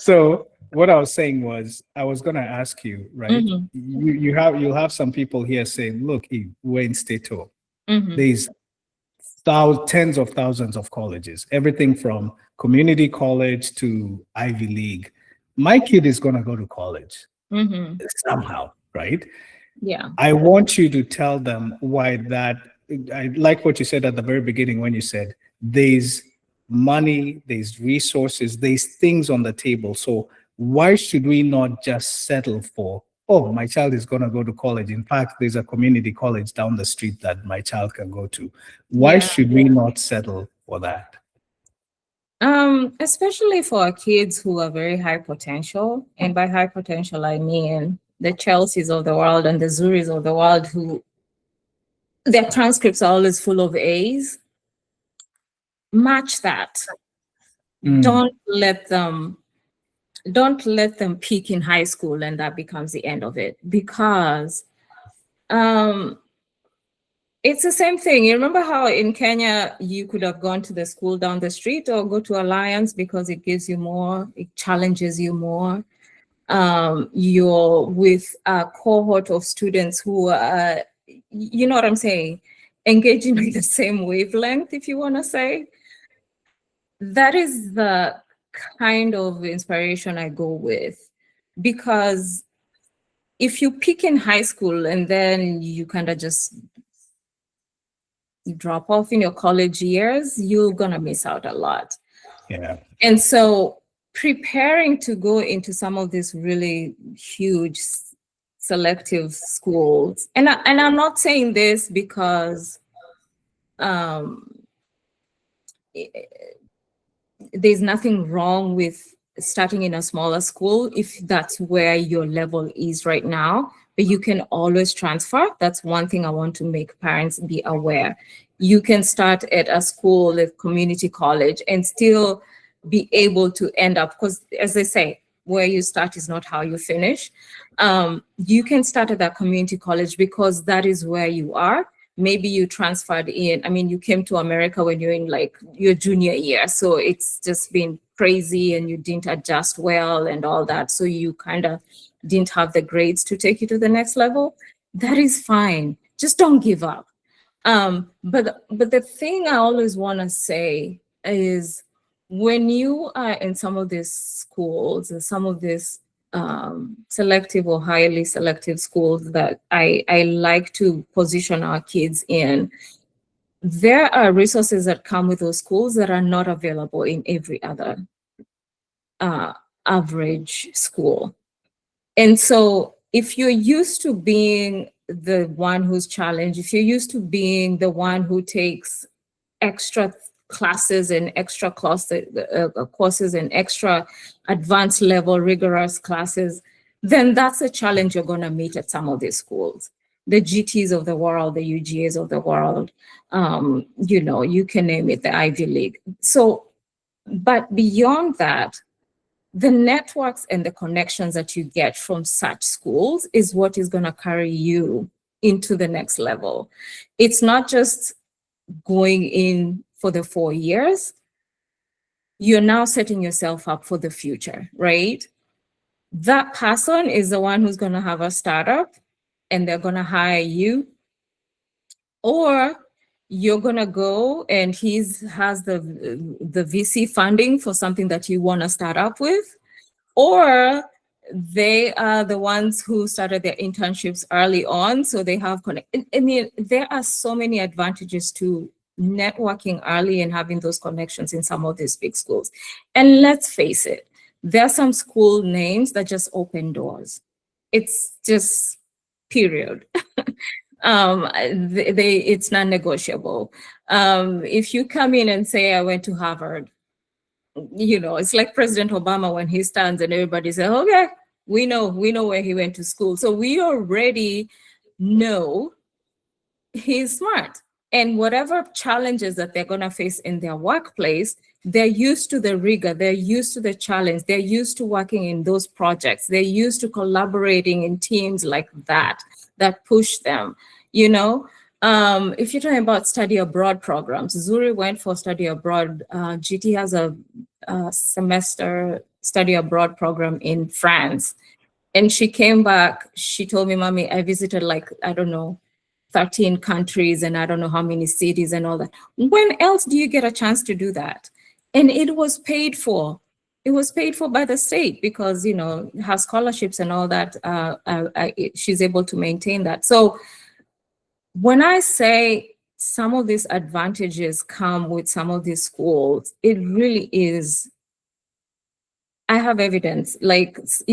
So what I was saying was, I was going to ask you, right? Mm-hmm. You'll have some people here saying, look, we're in Stato. Mm-hmm. There's tens of thousands of colleges, everything from community college to Ivy League. My kid is going to go to college Mm-hmm. somehow, right? Yeah. I want you to tell them why that. I like what you said at the very beginning when you said there's money, there's resources, there's things on the table. So why should we not just settle for, oh, my child is going to go to college? In fact, there's a community college down the street that my child can go to. Why Yeah. should we not settle for that? Especially for kids who are very high potential, and by high potential I mean the Chelseas of the world and the Zuris of the world, who their transcripts are always full of A's. Match that. Don't let them peak in high school and that becomes the end of it, because it's the same thing. You remember how in Kenya you could have gone to the school down the street or go to Alliance because it gives you more, it challenges you more. You're with a cohort of students who are, you know what I'm saying, engaging in the same wavelength, if you want to say. That is the kind of inspiration I go with, because if you peak in high school and then you kind of just drop off in your college years, you're gonna miss out a lot. Yeah. And so preparing to go into some of these really huge selective schools, and I'm not saying this because there's nothing wrong with starting in a smaller school if that's where your level is right now, but you can always transfer. That's one thing I want to make parents be aware. You can start at a school, a community college, and still be able to end up, because as they say, where you start is not how you finish. You can start at that community college because that is where you are. Maybe you transferred in, I mean, you came to America when you're in like your junior year. So it's just been crazy and you didn't adjust well and all that. So you kind of didn't have the grades to take you to the next level. That is fine. Just don't give up. But the thing I always want to say is, when you are in some of these schools and some of these selective or highly selective schools that I like to position our kids in, there are resources that come with those schools that are not available in every other average school. And so if you're used to being the one who's challenged, if you're used to being the one who takes extra classes and extra courses and extra advanced level rigorous classes, then that's a challenge you're going to meet at some of these schools. The GTs of the world, the UGAs of the world, you know, you can name it, the Ivy League. So, but beyond that, the networks and the connections that you get from such schools is what is going to carry you into the next level. It's not just going in for the 4 years. You're now setting yourself up for the future, right? That person is the one who's going to have a startup and they're going to hire you, or you're going to go and he has the VC funding for something that you want to start up with, or they are the ones who started their internships early on, so they have I mean, there are so many advantages to networking early and having those connections in some of these big schools. And let's face it, there are some school names that just open doors. It's just period. It's non-negotiable. If you come in and say, I went to Harvard, you know, it's like President Obama when he stands and everybody says, okay, we know where he went to school. So we already know he's smart. And whatever challenges that they're going to face in their workplace, they're used to the rigor, they're used to the challenge, they're used to working in those projects, they're used to collaborating in teams like that push them, you know. If you're talking about study abroad programs, Zuri went for study abroad. GT has a semester study abroad program in France. And she came back, she told me, Mommy, I visited like, I don't know, 13 countries and I don't know how many cities and all that. When else do you get a chance to do that? And it was paid for. It was paid for by the state because, you know, her scholarships and all that, she's able to maintain that. So when I say some of these advantages come with some of these schools, it really is, I have evidence. Like